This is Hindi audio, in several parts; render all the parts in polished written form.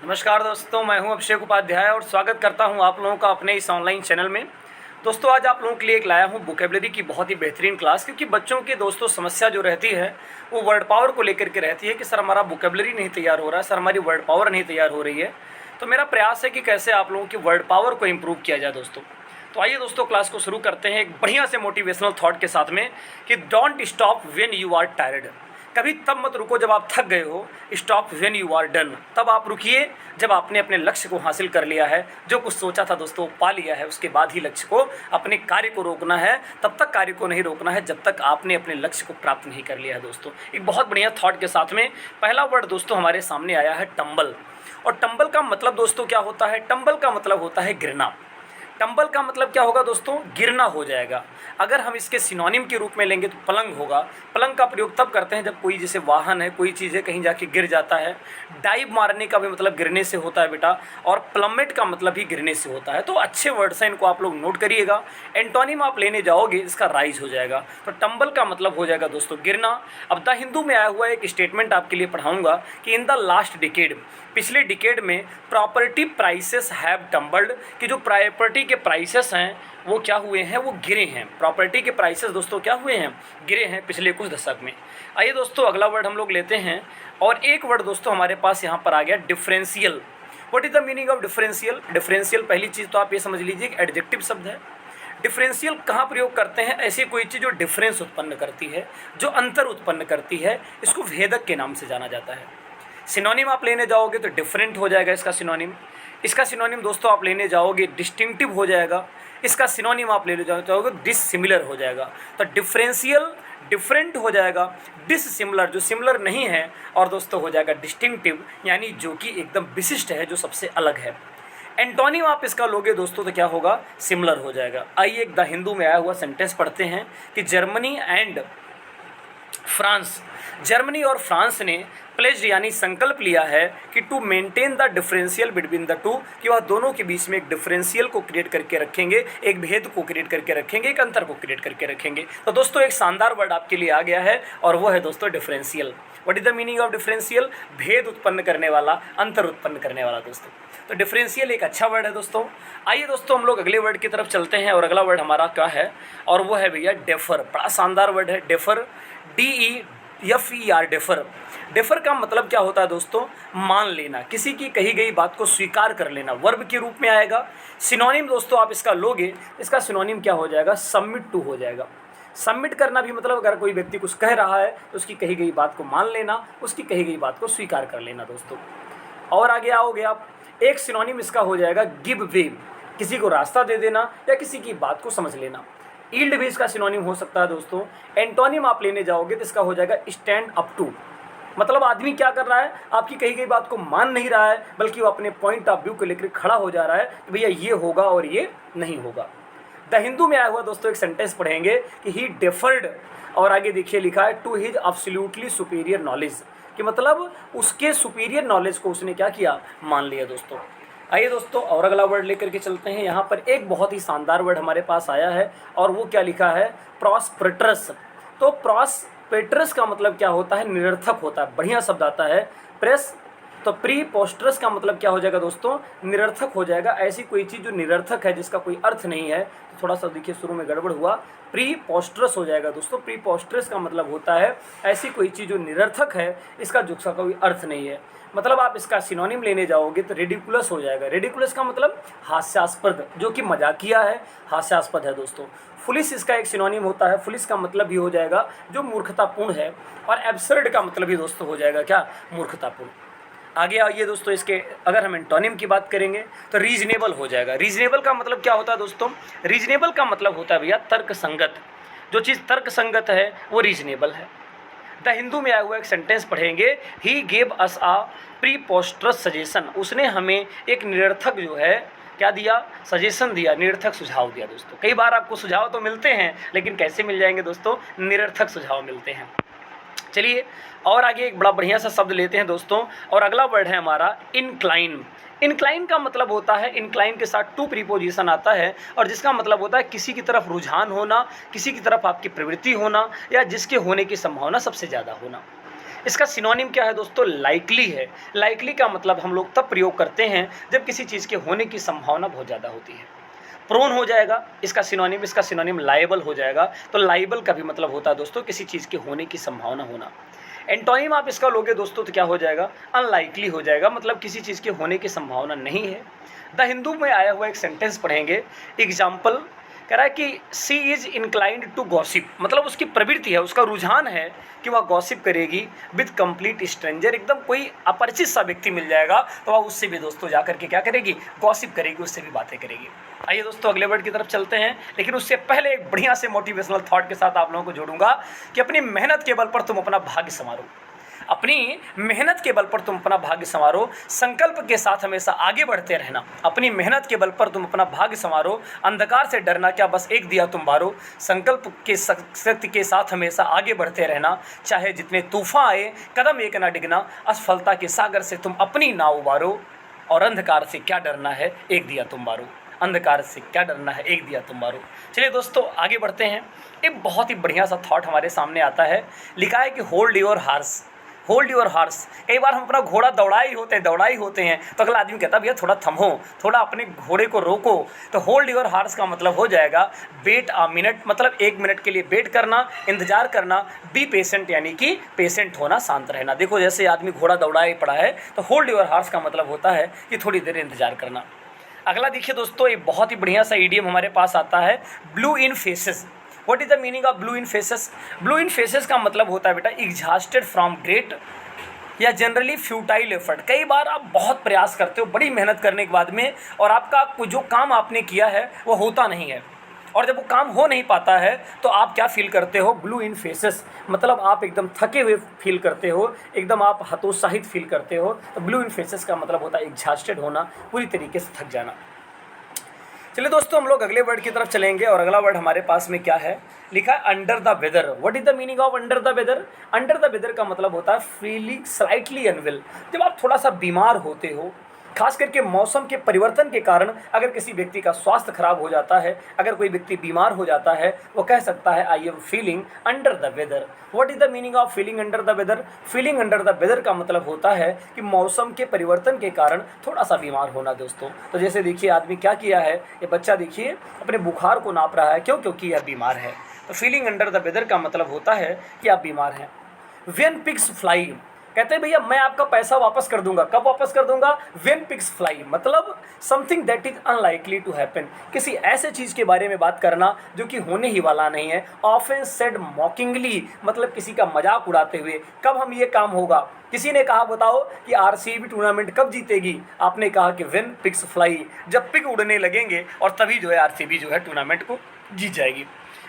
नमस्कार दोस्तों, मैं हूं अभिषेक उपाध्याय और स्वागत करता हूं आप लोगों का अपने इस ऑनलाइन चैनल में। दोस्तों, आज आप लोगों के लिए एक लाया हूं वोकैबुलरी की बहुत ही बेहतरीन क्लास, क्योंकि बच्चों के दोस्तों समस्या जो रहती है वो वर्ड पावर को लेकर के रहती है कि सर हमारा वोकैबुलरी नहीं तैयार हो रहा है, सर हमारी वर्ड पावर नहीं तैयार हो रही है। तो मेरा प्रयास है कि कैसे आप लोगों की वर्ड पावर को इम्प्रूव किया जाए दोस्तों। तो आइए दोस्तों, क्लास को शुरू करते हैं एक बढ़िया से मोटिवेशनल थॉट के साथ में कि don't stop when you are tired. कभी तब मत रुको जब आप थक गए हो, stop when you are done. तब आप रुकिए जब आपने अपने लक्ष्य को हासिल कर लिया है, जो कुछ सोचा था दोस्तों पा लिया है, उसके बाद ही लक्ष्य को, अपने कार्य को रोकना है। तब तक कार्य को नहीं रोकना है जब तक आपने अपने लक्ष्य को प्राप्त नहीं कर लिया है दोस्तों। एक बहुत बढ़िया थॉट के साथ में पहला वर्ड दोस्तों हमारे सामने आया है टंबल। और टंबल का मतलब दोस्तों क्या होता है? टंबल का मतलब होता है गिरना। टंबल का मतलब क्या होगा दोस्तों? गिरना हो जाएगा। अगर हम इसके सिनोनिम के रूप में लेंगे तो पलंग होगा। पलंग का प्रयोग तब करते हैं जब कोई जैसे वाहन है, कोई चीज़ है, कहीं जाके गिर जाता है। डाइव मारने का भी मतलब गिरने से होता है बेटा, और प्लमेट का मतलब भी गिरने से होता है। तो अच्छे वर्ड्स हैं, इनको आप लोग नोट करिएगा। एंटोनिम आप लेने जाओगे इसका राइज हो जाएगा। तो टंबल का मतलब हो जाएगा दोस्तों गिरना। अब द हिंदू में आया हुआ एक स्टेटमेंट आपके लिए पढ़ाऊंगा कि इन द लास्ट डिकेड, पिछले डिकेड में प्रॉपर्टी प्राइसेस हैव टम्बल्ड, कि जो प्रॉपर्टी के प्राइसेस हैं वो क्या हुए हैं? वो गिरे हैं। प्रॉपर्टी के प्राइसेस दोस्तों क्या हुए हैं? गिरे हैं पिछले कुछ दशक में। आइए दोस्तों, अगला वर्ड हम लोग लेते हैं। और एक वर्ड दोस्तों हमारे पास यहाँ पर आ गया differential. What is the meaning of differential? Differential पहली चीज़ तो आप ये समझ लीजिए कि एडजेक्टिव शब्द है। डिफरेंशियल कहाँ प्रयोग करते हैं? ऐसी कोई चीज़ जो डिफरेंस उत्पन्न करती है, जो अंतर उत्पन्न करती है, इसको भेदक के नाम से जाना जाता है। सिनोनिम आप लेने जाओगे तो डिफरेंट हो जाएगा इसका सिनोनिम। इसका सिनोनिम दोस्तों आप लेने जाओगे डिस्टिंक्टिव हो जाएगा। इसका सिनोनिम आप लेने जाओगे डिससिमिलर हो जाएगा। तो डिफरेंशियल डिफरेंट हो जाएगा, डिससिमिलर जो सिमिलर नहीं है, और दोस्तों हो जाएगा डिस्टिंक्टिव, यानी जो कि एकदम विशिष्ट है, जो सबसे अलग है। एंटोनिम आप इसका लोगे दोस्तों तो क्या होगा? सिमिलर हो जाएगा। आइए एक द हिंदू में आया हुआ सेंटेंस पढ़ते हैं कि जर्मनी एंड फ्रांस, जर्मनी और फ्रांस ने प्लेज यानी संकल्प लिया है कि to maintain the differential between the two, कि वह दोनों के बीच में एक डिफरेंशियल को क्रिएट करके रखेंगे, एक भेद को क्रिएट करके रखेंगे, एक अंतर को क्रिएट करके रखेंगे। तो दोस्तों एक शानदार वर्ड आपके लिए आ गया है और वो है दोस्तों differential. What is the meaning of differential? भेद उत्पन्न करने वाला, अंतर उत्पन्न करने वाला दोस्तों। तो डिफरेंशियल एक अच्छा वर्ड है दोस्तों। आइए दोस्तों हम लोग अगले वर्ड की तरफ चलते हैं, और अगला वर्ड हमारा क्या है? और वो है भैया डेफर। बड़ा शानदार वर्ड है डेफर, DEFER, डेफर। डेफर का मतलब क्या होता है दोस्तों? मान लेना, किसी की कही गई बात को स्वीकार कर लेना, वर्ब के रूप में आएगा। सिनोनिम दोस्तों आप इसका लोगे, इसका सिनोनिम क्या हो जाएगा? सबमिट टू हो जाएगा। सबमिट करना भी मतलब अगर कोई व्यक्ति कुछ कह रहा है तो उसकी कही गई बात को मान लेना, उसकी कही गई बात को स्वीकार कर लेना दोस्तों। और आगे आओगे आप, एक सिनोनिम इसका हो जाएगा गिव वे, किसी को रास्ता दे देना या किसी की बात को समझ लेना। ईल्ड भी इसका सिनोनिम हो सकता है दोस्तों। एंटोनिम आप लेने जाओगे तो इसका हो जाएगा स्टैंड अप टू, मतलब आदमी क्या कर रहा है? आपकी कही गई बात को मान नहीं रहा है, बल्कि वो अपने पॉइंट ऑफ व्यू को लेकर खड़ा हो जा रहा है कि भैया ये होगा और ये नहीं होगा। द हिंदू में आया हुआ दोस्तों एक सेंटेंस पढ़ेंगे कि ही डेफर्ड, और आगे देखिए लिखा है to his absolutely superior knowledge, कि मतलब उसके सुपीरियर नॉलेज को उसने क्या किया? मान लिया दोस्तों। आइए दोस्तों और अगला वर्ड लेकर के चलते हैं। यहाँ पर एक बहुत ही शानदार वर्ड हमारे पास आया है, और वो क्या लिखा है? प्रॉस्पेरस। तो प्रॉस्पेरस का मतलब क्या होता है? निरर्थक होता है। बढ़िया शब्द आता है प्रेस, तो प्रीपोस्टरस का मतलब क्या हो जाएगा दोस्तों? निरर्थक हो जाएगा। ऐसी कोई चीज़ जो निरर्थक है, जिसका कोई अर्थ नहीं है, तो थोड़ा सा देखिए शुरू में गड़बड़ हुआ, प्रीपोस्टरस हो जाएगा दोस्तों। प्रीपोस्टरस का मतलब होता है ऐसी कोई चीज़ जो निरर्थक है, इसका जिसका कोई अर्थ नहीं है। मतलब आप इसका सिनोनिम लेने जाओगे तो रेडिकुलस हो जाएगा। रेडिकुलस का मतलब हास्यास्पद, जो कि मजाकिया है, हास्यास्पद है दोस्तों। फुलिस इसका एक सिनोनिम होता है। फुलिस का मतलब भी हो जाएगा जो मूर्खतापूर्ण है, और एब्सर्ड का मतलब भी दोस्तों हो जाएगा क्या? मूर्खतापूर्ण। आगे आइए दोस्तों, इसके अगर हम एंटोनिम की बात करेंगे तो रीजनेबल हो जाएगा। रीजनेबल का मतलब क्या होता है दोस्तों? रीजनेबल का मतलब होता है भैया तर्क संगत। जो चीज़ तर्क संगत है वो रीजनेबल है। द हिंदू में आया हुआ एक सेंटेंस पढ़ेंगे, he gave us uh प्रीपोस्टरस suggestion. उसने हमें एक निरर्थक जो है क्या दिया? सजेशन दिया, निरर्थक सुझाव दिया दोस्तों। कई बार आपको सुझाव तो मिलते हैं, लेकिन कैसे मिल जाएंगे दोस्तों? निरर्थक सुझाव मिलते हैं। चलिए और आगे एक बड़ा बढ़िया सा शब्द लेते हैं दोस्तों, और अगला वर्ड है हमारा इनक्लाइन। इनक्लाइन का मतलब होता है, इनक्लाइन के साथ टू प्रीपोजिशन आता है, और जिसका मतलब होता है किसी की तरफ रुझान होना, किसी की तरफ आपकी प्रवृत्ति होना, या जिसके होने की संभावना सबसे ज़्यादा होना। इसका सिनोनिम क्या है दोस्तों? लाइकली है। लाइकली का मतलब हम लोग तब प्रयोग करते हैं जब किसी चीज़ के होने की संभावना बहुत ज़्यादा होती है। प्रोन हो जाएगा इसका सिनोनिम लायबल हो जाएगा। तो लायबल का भी मतलब होता है दोस्तों किसी चीज़ के होने की संभावना होना। एंटोनिम आप इसका लोगे दोस्तों तो क्या हो जाएगा? अनलाइकली हो जाएगा, मतलब किसी चीज़ के होने की संभावना नहीं है। द हिंदू में आया हुआ एक सेंटेंस पढ़ेंगे। एग्जाम्पल कह रहा है कि सी इज़ इंक्लाइंड टू गॉसिप, मतलब उसकी प्रवृत्ति है, उसका रुझान है कि वह गॉसिप करेगी विद कंप्लीट स्ट्रेंजर। एकदम कोई अपरिचित सा व्यक्ति मिल जाएगा तो वह उससे भी दोस्तों जा करके क्या करेगी? गॉसिप करेगी, उससे भी बातें करेगी। आइए दोस्तों अगले वर्ड की तरफ चलते हैं, लेकिन उससे पहले एक बढ़िया से मोटिवेशनल थॉट के साथ आप लोगों को जोड़ूंगा कि अपनी मेहनत के बल पर तुम अपना भाग्य संवारो। अपनी मेहनत के बल पर तुम अपना भाग्य संवारो, संकल्प के साथ हमेशा आगे बढ़ते रहना। अपनी मेहनत के बल पर तुम अपना भाग्य संवारो, अंधकार से डरना क्या, बस एक दिया तुम बारो। संकल्प के शक्ति के साथ हमेशा आगे बढ़ते रहना, चाहे जितने तूफान आए कदम एक ना डिगना। असफलता के सागर से तुम अपनी नाव उबारो, और अंधकार से क्या डरना है, एक दिया तुम बारो। अंधकार से क्या डरना है, एक दिया तुम बारो। चलिए दोस्तों आगे बढ़ते हैं। एक बहुत ही बढ़िया सा थॉट हमारे सामने आता है। लिखा है कि hold your horse, hold your horse. कई बार हम अपना घोड़ा दौड़ा ही होते हैं तो अगला आदमी कहता है भैया थोड़ा थमो, थोड़ा अपने घोड़े को रोको। तो होल्ड योर हार्स का मतलब हो जाएगा वेट अ मिनट, मतलब 1 मिनट के लिए वेट करना, इंतजार करना। बी पेशेंट यानी कि पेशेंट होना, शांत रहना। देखो जैसे आदमी घोड़ा दौड़ा ही पड़ा है तो होल्ड योर हार्स का मतलब होता है कि थोड़ी देर इंतजार करना। अगला देखिए दोस्तों, एक बहुत ही बढ़िया सा ईडियम हमारे पास आता है, blue in faces. What is the meaning of blue in faces? Blue in faces का मतलब होता है बेटा एग्जॉस्टेड फ्रॉम ग्रेट या जनरली फ्यूटाइल एफर्ट। कई बार आप बहुत प्रयास करते हो बड़ी मेहनत करने के बाद में, और आपका जो काम आपने किया है वो होता नहीं है, और जब वो काम हो नहीं पाता है तो आप क्या फील करते हो? ब्लू इन फेसेस, मतलब आप एकदम थके हुए फील करते हो, एकदम आप हतोत्साहित फील करते हो। तो ब्लू इन फेसेस का मतलब होता है एग्जॉस्टेड होना, पूरी तरीके से थक जाना। चलिए दोस्तों हम लोग अगले वर्ड की तरफ चलेंगे, और अगला वर्ड हमारे पास में क्या है? लिखा है under the weather. What is the meaning of under the weather? Under the weather का मतलब होता है फीलिंग स्लाइटली अनवेल। जब आप थोड़ा सा बीमार होते हो, खास करके मौसम के परिवर्तन के कारण अगर किसी व्यक्ति का स्वास्थ्य खराब हो जाता है, अगर कोई व्यक्ति बीमार हो जाता है, वो कह सकता है I am feeling under the weather. What is the meaning of feeling under the weather? Feeling under the weather का मतलब होता है कि मौसम के परिवर्तन के कारण थोड़ा सा बीमार होना दोस्तों। तो जैसे देखिए आदमी क्या किया है, ये बच्चा देखिए अपने बुखार को नाप रहा है, क्यों? क्योंकि यह बीमार है। तो फीलिंग अंडर द वेदर का मतलब होता है कि आप बीमार हैं। व्हेन पिग्स फ्लाई, कहते हैं भैया मैं आपका पैसा वापस कर दूंगा। कब वापस कर दूंगा? व्हेन पिग्स फ्लाई, मतलब something that is unlikely to happen, किसी ऐसे चीज़ के बारे में बात करना जो कि होने ही वाला नहीं है। ऑफन सेड मॉकिंगली, मतलब किसी का मजाक उड़ाते हुए। कब हम ये काम होगा? किसी ने कहा बताओ कि आरसीबी टूर्नामेंट कब जीतेगी? आपने कहा कि व्हेन पिग्स फ्लाई, जब पिग उड़ने लगेंगे और तभी जो है आरसीबी जो है टूर्नामेंट को जीत जाएगी।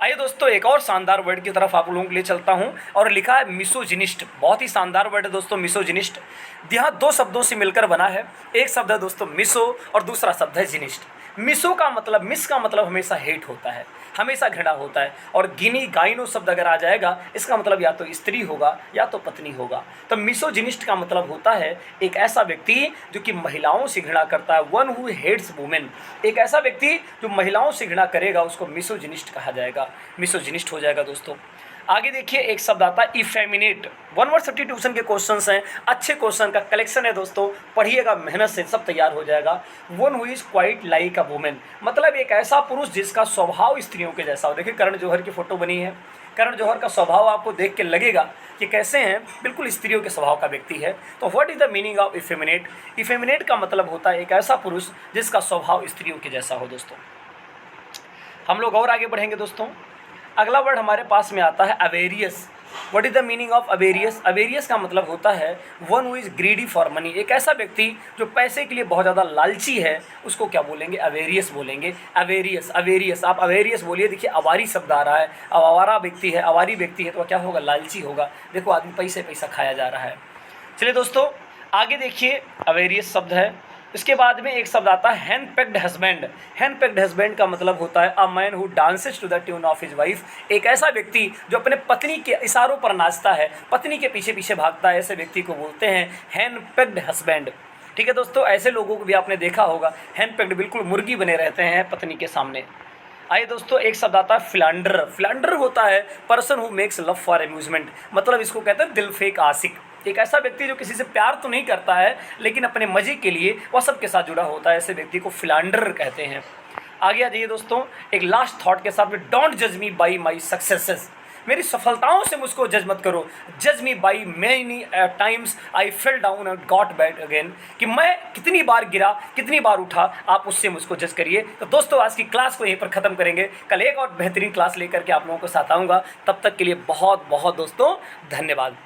आइए दोस्तों एक और शानदार वर्ड की तरफ आप लोगों के लिए चलता हूं, और लिखा है मिसोजिनिस्ट। बहुत ही शानदार वर्ड है दोस्तों मिसोजिनिस्ट। यहाँ 2 शब्दों से मिलकर बना है। एक शब्द है दोस्तों मिसो और दूसरा शब्द है जिनिस्ट। मिस का मतलब हमेशा हेट होता है, हमेशा घृणा होता है। और गिनी गाइनो शब्द अगर आ जाएगा इसका मतलब या तो स्त्री होगा या तो पत्नी होगा। तो मिसोजिनिस्ट का मतलब होता है एक ऐसा व्यक्ति जो कि महिलाओं से घृणा करता है, वन हु हेट्स वुमेन। एक ऐसा व्यक्ति जो महिलाओं से घृणा करेगा उसको मिसोजिनिस्ट कहा जाएगा, मिसोजिनिस्ट हो जाएगा दोस्तों। आगे देखिए एक शब्द आता है इफेमिनेट। 1 वर्ड सब्स्टिट्यूशन के क्वेश्चंस हैं, अच्छे क्वेश्चन का कलेक्शन है दोस्तों, पढ़िएगा मेहनत से, सब तैयार हो जाएगा। One who is quite like a women, मतलब एक ऐसा पुरुष जिसका स्वभाव स्त्रियों के जैसा हो। देखिए करण जौहर की फोटो बनी है, करण जौहर का स्वभाव आपको देख के लगेगा कि कैसे हैं, बिल्कुल स्त्रियों के स्वभाव का व्यक्ति है। तो what is the meaning of effeminate? Effeminate का मतलब होता है एक ऐसा पुरुष जिसका स्वभाव स्त्रियों के जैसा हो दोस्तों। हम लोग और आगे बढ़ेंगे दोस्तों। अगला वर्ड हमारे पास में आता है avaricious. What is the meaning of avaricious? Avaricious का मतलब होता है one who is greedy for money. एक ऐसा व्यक्ति जो पैसे के लिए बहुत ज़्यादा लालची है उसको क्या बोलेंगे? अवेरियस बोलेंगे। अवेरियस, अवेरियस, आप अवेरियस बोलिए। देखिए अवारी शब्द आ रहा है, अब आवारा व्यक्ति है, अवारी व्यक्ति है तो क्या होगा? लालची होगा। देखो आदमी पैसा खाया जा रहा है। चलिए दोस्तों आगे देखिए, अवेरियस शब्द है। इसके बाद में एक शब्द आता है henpecked husband. Henpecked husband का मतलब होता है a man who dances to the tune of his wife. एक ऐसा व्यक्ति जो अपने पत्नी के इशारों पर नाचता है, पत्नी के पीछे पीछे भागता है, ऐसे व्यक्ति को बोलते हैं हैंड पैक्ड हस्बैंड। ठीक है दोस्तों, ऐसे लोगों को भी आपने देखा होगा, हैंड पैक्ड, बिल्कुल मुर्गी बने रहते हैं पत्नी के सामने। आइए दोस्तों, एक शब्द आता है फिलांडर। फिलांडर होता है person who makes love for amusement, मतलब इसको कहते हैं दिल फेक आशिक। एक ऐसा व्यक्ति जो किसी से प्यार तो नहीं करता है लेकिन अपने मजे के लिए वह सबके साथ जुड़ा होता है, ऐसे व्यक्ति को फिलांडर कहते हैं। आगे आ जाइए दोस्तों, एक लास्ट थॉट के साथ में, डोंट जज मी बाई माई सक्सेसेस। मेरी सफलताओं से मुझको जज मत करो। जज me by many times I fell down and got back again, कि मैं कितनी बार गिरा, कितनी बार उठा, आप उससे मुझको जज करिए। तो दोस्तों, आज की क्लास को यहीं पर ख़त्म करेंगे। कल एक और बेहतरीन क्लास लेकर के आप लोगों को साथ आऊँगा। तब तक के लिए बहुत बहुत दोस्तों धन्यवाद।